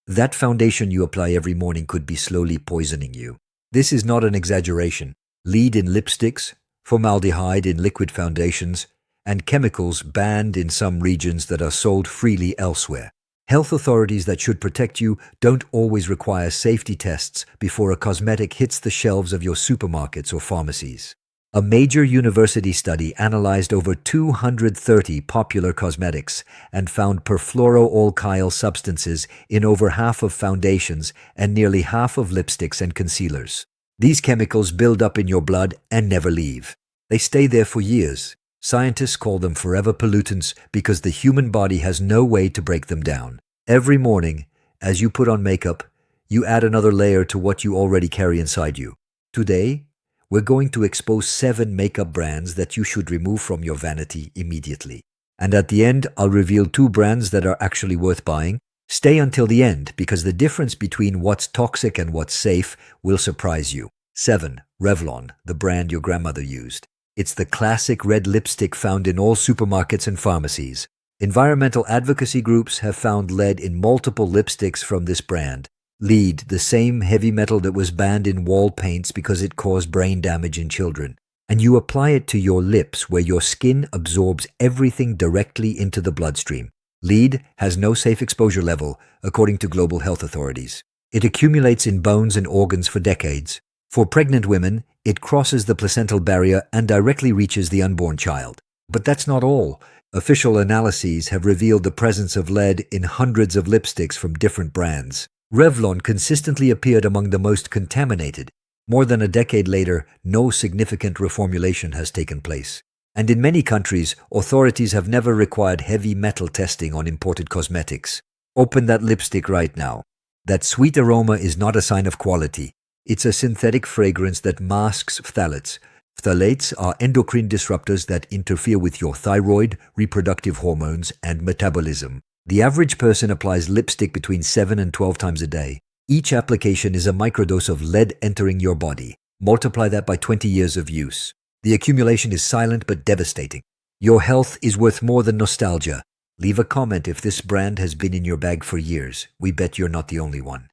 That foundation you apply every morning could be slowly poisoning you. This is not an exaggeration. Lead in lipsticks, formaldehyde in liquid foundations, and chemicals banned in some regions that are sold freely elsewhere. Health authorities that should protect you don't always require safety tests before a cosmetic hits the shelves of your supermarkets or pharmacies. A major university study analyzed over 230 popular cosmetics and found perfluoroalkyl substances in over half of foundations and nearly half of lipsticks and concealers. These chemicals build up in your blood and never leave. They stay there for years. Scientists call them forever pollutants because the human body has no way to break them down. Every morning, as you put on makeup, you add another layer to what you already carry inside you. Today, we're going to expose 7 makeup brands that you should remove from your vanity immediately. And at the end, I'll reveal 2 brands that are actually worth buying. Stay until the end because the difference between what's toxic and what's safe will surprise you. 7. Revlon, the brand your grandmother used. It's the classic red lipstick found in all supermarkets and pharmacies. Environmental advocacy groups have found lead in multiple lipsticks from this brand. Lead, the same heavy metal that was banned in wall paints because it caused brain damage in children. And you apply it to your lips where your skin absorbs everything directly into the bloodstream. Lead has no safe exposure level, according to global health authorities. It accumulates in bones and organs for decades. For pregnant women, it crosses the placental barrier and directly reaches the unborn child. But that's not all. Official analyses have revealed the presence of lead in hundreds of lipsticks from different brands. Revlon consistently appeared among the most contaminated. More than a decade later, no significant reformulation has taken place. And in many countries, authorities have never required heavy metal testing on imported cosmetics. Open that lipstick right now. That sweet aroma is not a sign of quality. It's a synthetic fragrance that masks phthalates. Phthalates are endocrine disruptors that interfere with your thyroid, reproductive hormones, and metabolism. The average person applies lipstick between 7 and 12 times a day. Each application is a microdose of lead entering your body. Multiply that by 20 years of use. The accumulation is silent but devastating. Your health is worth more than nostalgia. Leave a comment if this brand has been in your bag for years. We bet you're not the only one.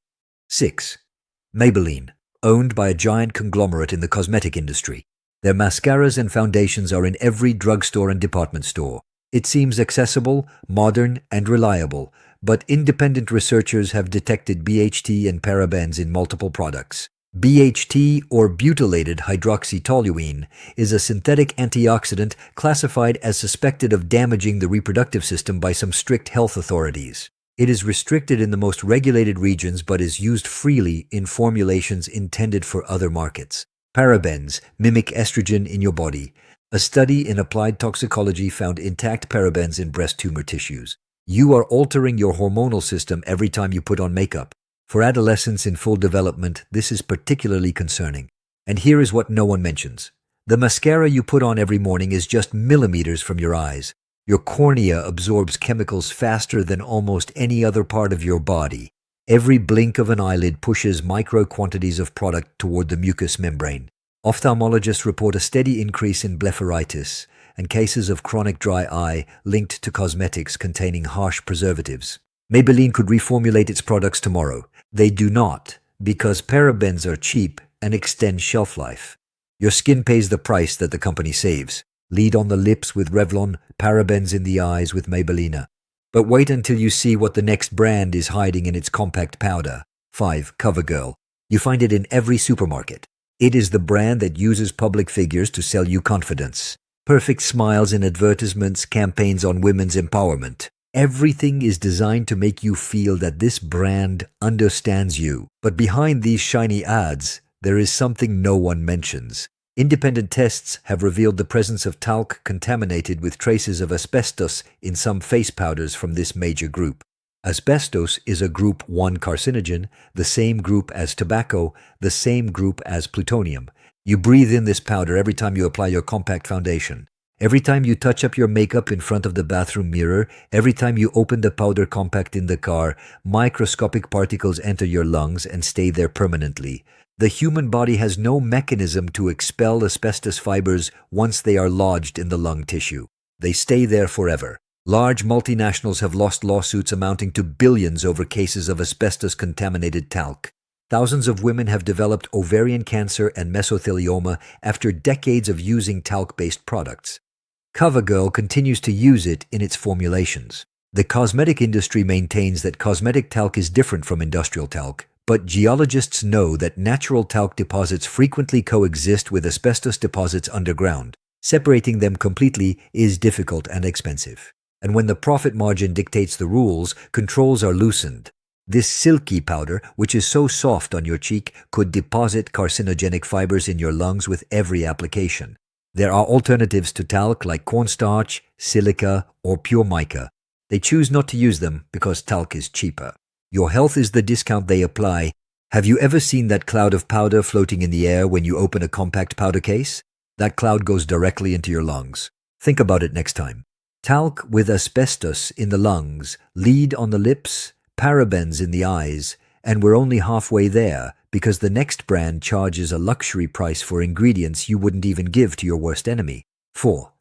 6. Maybelline, owned by a giant conglomerate in the cosmetic industry. Their mascaras and foundations are in every drugstore and department store. It seems accessible, modern, and reliable, but independent researchers have detected BHT and parabens in multiple products. BHT, or butylated hydroxytoluene, is a synthetic antioxidant classified as suspected of damaging the reproductive system by some strict health authorities. It is restricted in the most regulated regions but is used freely in formulations intended for other markets. Parabens mimic estrogen in your body. A study in applied toxicology found intact parabens in breast tumor tissues. You are altering your hormonal system every time you put on makeup. For adolescents in full development, this is particularly concerning. And here is what no one mentions. The mascara you put on every morning is just millimeters from your eyes. Your cornea absorbs chemicals faster than almost any other part of your body. Every blink of an eyelid pushes micro quantities of product toward the mucous membrane. Ophthalmologists report a steady increase in blepharitis and cases of chronic dry eye linked to cosmetics containing harsh preservatives. Maybelline could reformulate its products tomorrow. They do not, because parabens are cheap and extend shelf life. Your skin pays the price that the company saves. Lead on the lips with Revlon, parabens in the eyes with Maybelline. But wait until you see what the next brand is hiding in its compact powder. 5. CoverGirl. You find it in every supermarket. It is the brand that uses public figures to sell you confidence. Perfect smiles in advertisements, campaigns on women's empowerment. Everything is designed to make you feel that this brand understands you. But behind these shiny ads, there is something no one mentions. Independent tests have revealed the presence of talc contaminated with traces of asbestos in some face powders from this major group. Asbestos is a group 1 carcinogen, the same group as tobacco, the same group as plutonium. You breathe in this powder every time you apply your compact foundation. Every time you touch up your makeup in front of the bathroom mirror, every time you open the powder compact in the car, microscopic particles enter your lungs and stay there permanently. The human body has no mechanism to expel asbestos fibers once they are lodged in the lung tissue. They stay there forever. Large multinationals have lost lawsuits amounting to billions over cases of asbestos-contaminated talc. Thousands of women have developed ovarian cancer and mesothelioma after decades of using talc-based products. CoverGirl continues to use it in its formulations. The cosmetic industry maintains that cosmetic talc is different from industrial talc, but geologists know that natural talc deposits frequently coexist with asbestos deposits underground. Separating them completely is difficult and expensive. And when the profit margin dictates the rules, controls are loosened. This silky powder, which is so soft on your cheek, could deposit carcinogenic fibers in your lungs with every application. There are alternatives to talc like cornstarch, silica, or pure mica. They choose not to use them because talc is cheaper. Your health is the discount they apply. Have you ever seen that cloud of powder floating in the air when you open a compact powder case? That cloud goes directly into your lungs. Think about it next time. Talc with asbestos in the lungs, lead on the lips, parabens in the eyes, and we're only halfway there because the next brand charges a luxury price for ingredients you wouldn't even give to your worst enemy. 4.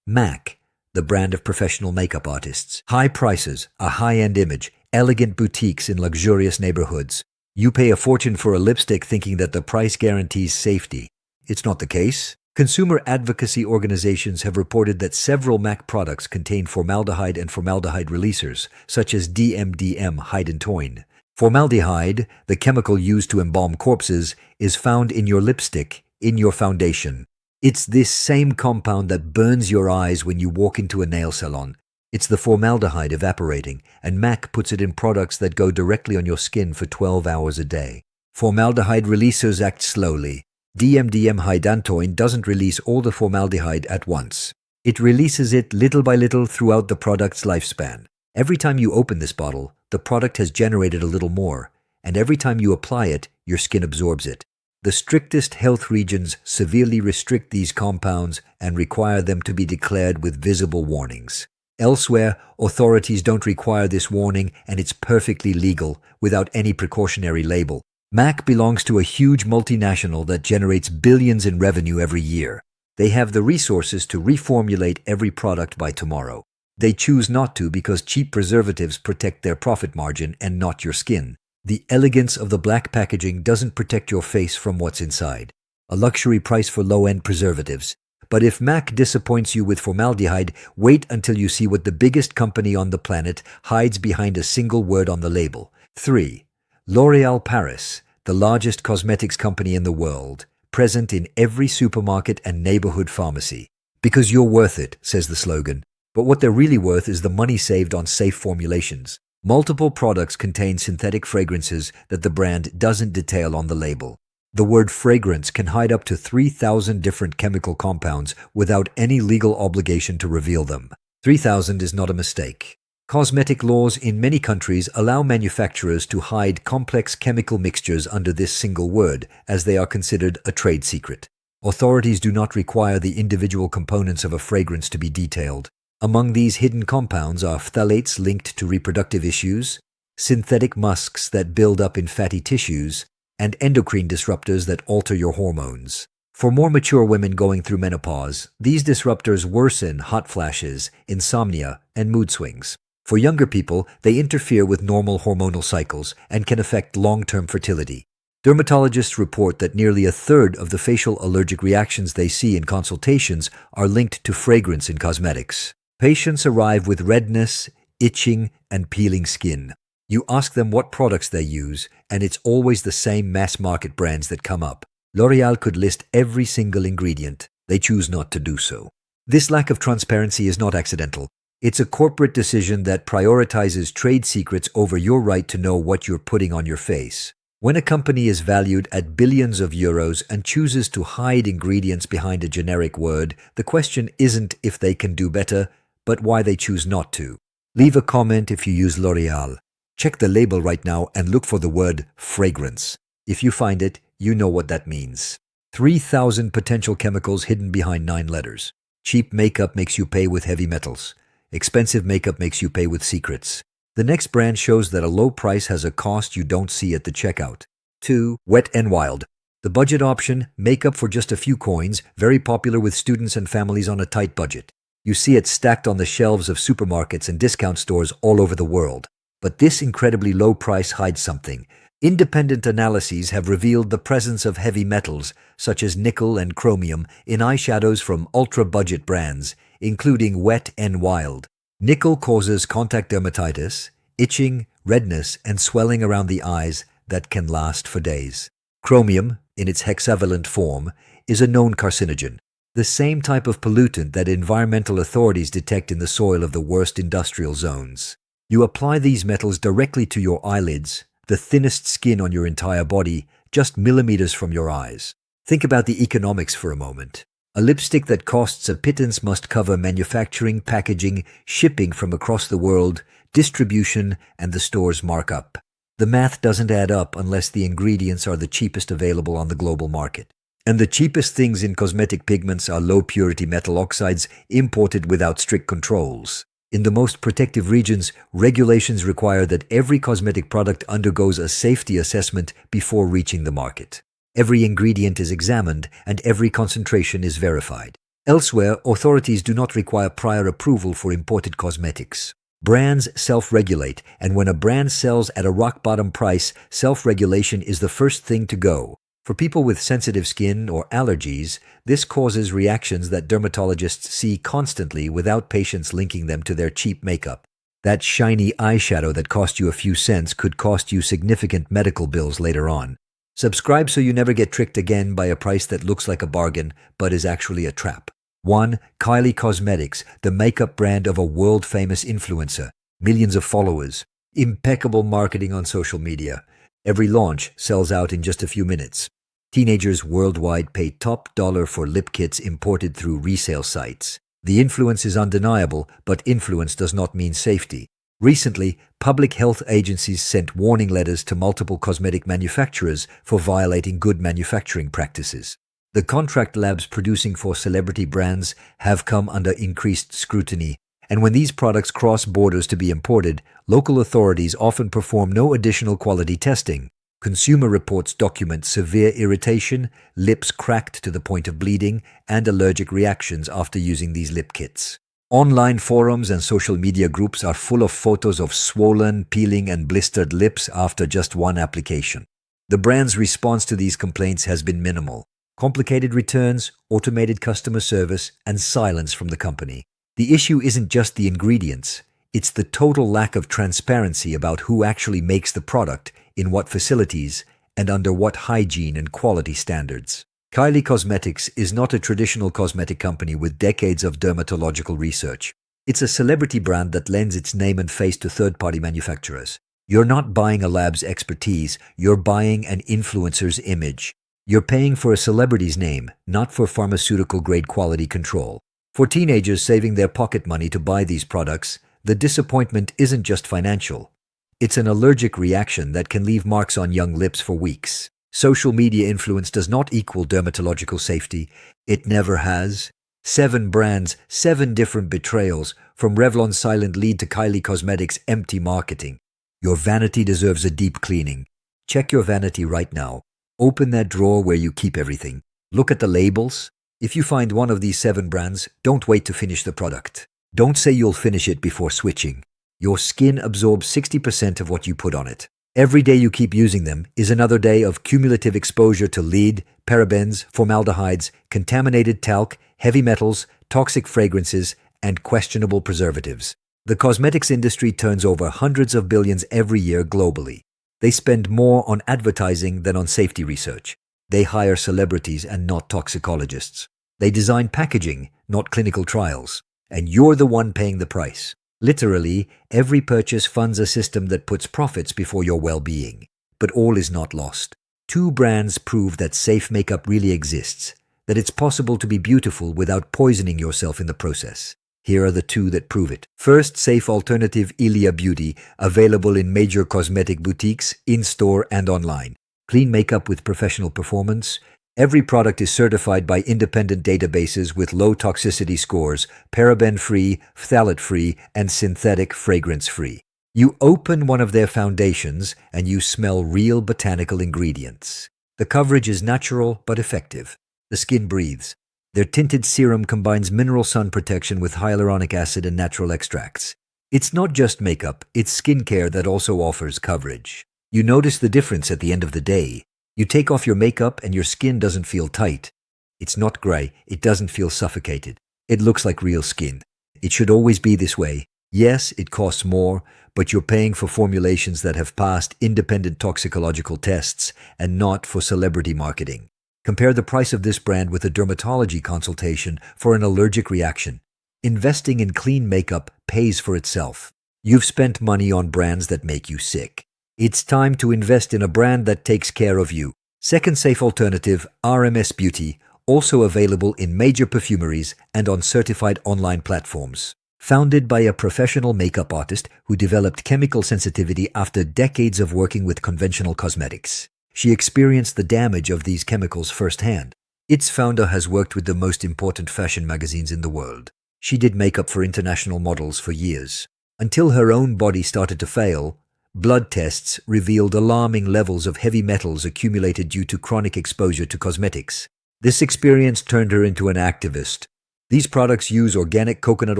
MAC, the brand of professional makeup artists. High prices, a high-end image, elegant boutiques in luxurious neighborhoods. You pay a fortune for a lipstick thinking that the price guarantees safety. It's not the case. Consumer advocacy organizations have reported that several MAC products contain formaldehyde and formaldehyde releasers, such as DMDM hydantoin. Formaldehyde, the chemical used to embalm corpses, is found in your lipstick, in your foundation. It's this same compound that burns your eyes when you walk into a nail salon. It's the formaldehyde evaporating, and MAC puts it in products that go directly on your skin for 12 hours a day. Formaldehyde releasers act slowly. DMDM hydantoin doesn't release all the formaldehyde at once. It releases it little by little throughout the product's lifespan. Every time you open this bottle, the product has generated a little more, and every time you apply it, your skin absorbs it. The strictest health regions severely restrict these compounds and require them to be declared with visible warnings. Elsewhere, authorities don't require this warning, and it's perfectly legal without any precautionary label. MAC belongs to a huge multinational that generates billions in revenue every year. They have the resources to reformulate every product by tomorrow. They choose not to because cheap preservatives protect their profit margin and not your skin. The elegance of the black packaging doesn't protect your face from what's inside. A luxury price for low-end preservatives. But if MAC disappoints you with formaldehyde, wait until you see what the biggest company on the planet hides behind a single word on the label. 3. L'Oréal Paris, the largest cosmetics company in the world, present in every supermarket and neighborhood pharmacy. Because you're worth it, says the slogan. But what they're really worth is the money saved on safe formulations. Multiple products contain synthetic fragrances that the brand doesn't detail on the label. The word fragrance can hide up to 3,000 different chemical compounds without any legal obligation to reveal them. 3,000 is not a mistake. Cosmetic laws in many countries allow manufacturers to hide complex chemical mixtures under this single word, as they are considered a trade secret. Authorities do not require the individual components of a fragrance to be detailed. Among these hidden compounds are phthalates linked to reproductive issues, synthetic musks that build up in fatty tissues, and endocrine disruptors that alter your hormones. For more mature women going through menopause, these disruptors worsen hot flashes, insomnia, and mood swings. For younger people, they interfere with normal hormonal cycles and can affect long-term fertility. Dermatologists report that nearly a third of the facial allergic reactions they see in consultations are linked to fragrance in cosmetics. Patients arrive with redness, itching, and peeling skin. You ask them what products they use, and it's always the same mass-market brands that come up. L'Oréal could list every single ingredient. They choose not to do so. This lack of transparency is not accidental. It's a corporate decision that prioritizes trade secrets over your right to know what you're putting on your face. When a company is valued at billions of euros and chooses to hide ingredients behind a generic word, the question isn't if they can do better, but why they choose not to. Leave a comment if you use L'Oréal. Check the label right now and look for the word fragrance. If you find it, you know what that means. 3,000 potential chemicals hidden behind 9 letters. Cheap makeup makes you pay with heavy metals. Expensive makeup makes you pay with secrets. The next brand shows that a low price has a cost you don't see at the checkout. 2. Wet n Wild. The budget option, makeup for just a few coins, very popular with students and families on a tight budget. You see it stacked on the shelves of supermarkets and discount stores all over the world. But this incredibly low price hides something. Independent analyses have revealed the presence of heavy metals, such as nickel and chromium, in eyeshadows from ultra-budget brands, including Wet n Wild. Nickel causes contact dermatitis, itching, redness, and swelling around the eyes that can last for days. Chromium, in its hexavalent form, is a known carcinogen, the same type of pollutant that environmental authorities detect in the soil of the worst industrial zones. You apply these metals directly to your eyelids, the thinnest skin on your entire body, just millimeters from your eyes. Think about the economics for a moment. A lipstick that costs a pittance must cover manufacturing, packaging, shipping from across the world, distribution, and the store's markup. The math doesn't add up unless the ingredients are the cheapest available on the global market. And the cheapest things in cosmetic pigments are low-purity metal oxides imported without strict controls. In the most protective regions, regulations require that every cosmetic product undergoes a safety assessment before reaching the market. Every ingredient is examined and every concentration is verified. Elsewhere, authorities do not require prior approval for imported cosmetics. Brands self-regulate, and when a brand sells at a rock-bottom price, self-regulation is the first thing to go. For people with sensitive skin or allergies, this causes reactions that dermatologists see constantly without patients linking them to their cheap makeup. That shiny eyeshadow that cost you a few cents could cost you significant medical bills later on. Subscribe so you never get tricked again by a price that looks like a bargain but is actually a trap. 1. Kylie Cosmetics, the makeup brand of a world-famous influencer. Millions of followers. Impeccable marketing on social media. Every launch sells out in just a few minutes. Teenagers worldwide pay top dollar for lip kits imported through resale sites. The influence is undeniable, but influence does not mean safety. Recently, public health agencies sent warning letters to multiple cosmetic manufacturers for violating good manufacturing practices. The contract labs producing for celebrity brands have come under increased scrutiny, and when these products cross borders to be imported, local authorities often perform no additional quality testing. Consumer reports document severe irritation, lips cracked to the point of bleeding, and allergic reactions after using these lip kits. Online forums and social media groups are full of photos of swollen, peeling, and blistered lips after just one application. The brand's response to these complaints has been minimal. Complicated returns, automated customer service, and silence from the company. The issue isn't just the ingredients, it's the total lack of transparency about who actually makes the product, in what facilities, and under what hygiene and quality standards. Kylie Cosmetics is not a traditional cosmetic company with decades of dermatological research. It's a celebrity brand that lends its name and face to third-party manufacturers. You're not buying a lab's expertise, you're buying an influencer's image. You're paying for a celebrity's name, not for pharmaceutical-grade quality control. For teenagers saving their pocket money to buy these products, the disappointment isn't just financial. It's an allergic reaction that can leave marks on young lips for weeks. Social media influence does not equal dermatological safety. It never has. 7 brands, 7 different betrayals, from Revlon's silent lead to Kylie Cosmetics' empty marketing. Your vanity deserves a deep cleaning. Check your vanity right now. Open that drawer where you keep everything. Look at the labels. If you find one of these 7 brands, don't wait to finish the product. Don't say you'll finish it before switching. Your skin absorbs 60% of what you put on it. Every day you keep using them is another day of cumulative exposure to lead, parabens, formaldehydes, contaminated talc, heavy metals, toxic fragrances, and questionable preservatives. The cosmetics industry turns over hundreds of billions every year globally. They spend more on advertising than on safety research. They hire celebrities and not toxicologists. They design packaging, not clinical trials. And you're the one paying the price. Literally, every purchase funds a system that puts profits before your well-being. But all is not lost. 2 brands prove that safe makeup really exists, that it's possible to be beautiful without poisoning yourself in the process. Here are the 2 that prove it. First, safe alternative Ilia Beauty, available in major cosmetic boutiques, in-store and online. Clean makeup with professional performance. Every product is certified by independent databases with low toxicity scores, paraben-free, phthalate-free, and synthetic fragrance-free. You open one of their foundations and you smell real botanical ingredients. The coverage is natural but effective. The skin breathes. Their tinted serum combines mineral sun protection with hyaluronic acid and natural extracts. It's not just makeup, it's skincare that also offers coverage. You notice the difference at the end of the day. You take off your makeup and your skin doesn't feel tight. It's not gray, it doesn't feel suffocated. It looks like real skin. It should always be this way. Yes, it costs more, but you're paying for formulations that have passed independent toxicological tests and not for celebrity marketing. Compare the price of this brand with a dermatology consultation for an allergic reaction. Investing in clean makeup pays for itself. You've spent money on brands that make you sick. It's time to invest in a brand that takes care of you. Second safe alternative, RMS Beauty, also available in major perfumeries and on certified online platforms. Founded by a professional makeup artist who developed chemical sensitivity after decades of working with conventional cosmetics. She experienced the damage of these chemicals firsthand. Its founder has worked with the most important fashion magazines in the world. She did makeup for international models for years. Until her own body started to fail, blood tests revealed alarming levels of heavy metals accumulated due to chronic exposure to cosmetics. This experience turned her into an activist. These products use organic coconut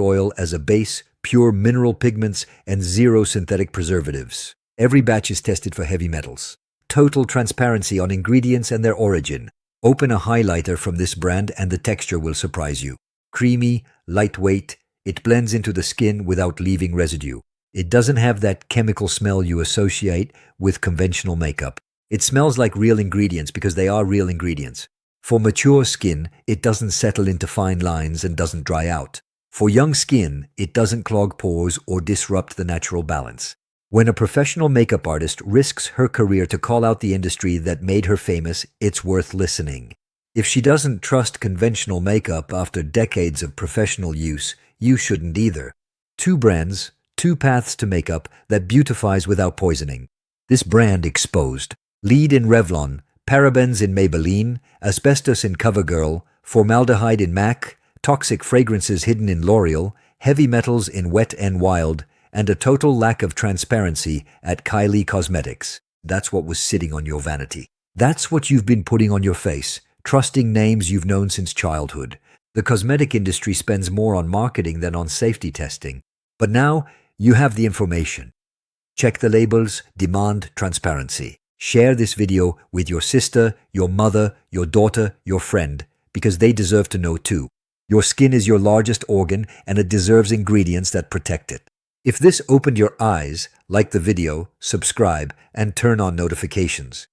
oil as a base, pure mineral pigments, and zero synthetic preservatives. Every batch is tested for heavy metals. Total transparency on ingredients and their origin. Open a highlighter from this brand and the texture will surprise you. Creamy, lightweight, it blends into the skin without leaving residue. It doesn't have that chemical smell you associate with conventional makeup. It smells like real ingredients because they are real ingredients. For mature skin, it doesn't settle into fine lines and doesn't dry out. For young skin, it doesn't clog pores or disrupt the natural balance. When a professional makeup artist risks her career to call out the industry that made her famous, it's worth listening. If she doesn't trust conventional makeup after decades of professional use, you shouldn't either. Two brands, two paths to makeup that beautifies without poisoning. This brand exposed. Lead in Revlon, parabens in Maybelline, asbestos in CoverGirl, formaldehyde in MAC, toxic fragrances hidden in L'Oreal, heavy metals in Wet n Wild, and a total lack of transparency at Kylie Cosmetics. That's what was sitting on your vanity. That's what you've been putting on your face, trusting names you've known since childhood. The cosmetic industry spends more on marketing than on safety testing. But now, you have the information. Check the labels, demand transparency. Share this video with your sister, your mother, your daughter, your friend, because they deserve to know too. Your skin is your largest organ and it deserves ingredients that protect it. If this opened your eyes, like the video, subscribe, and turn on notifications.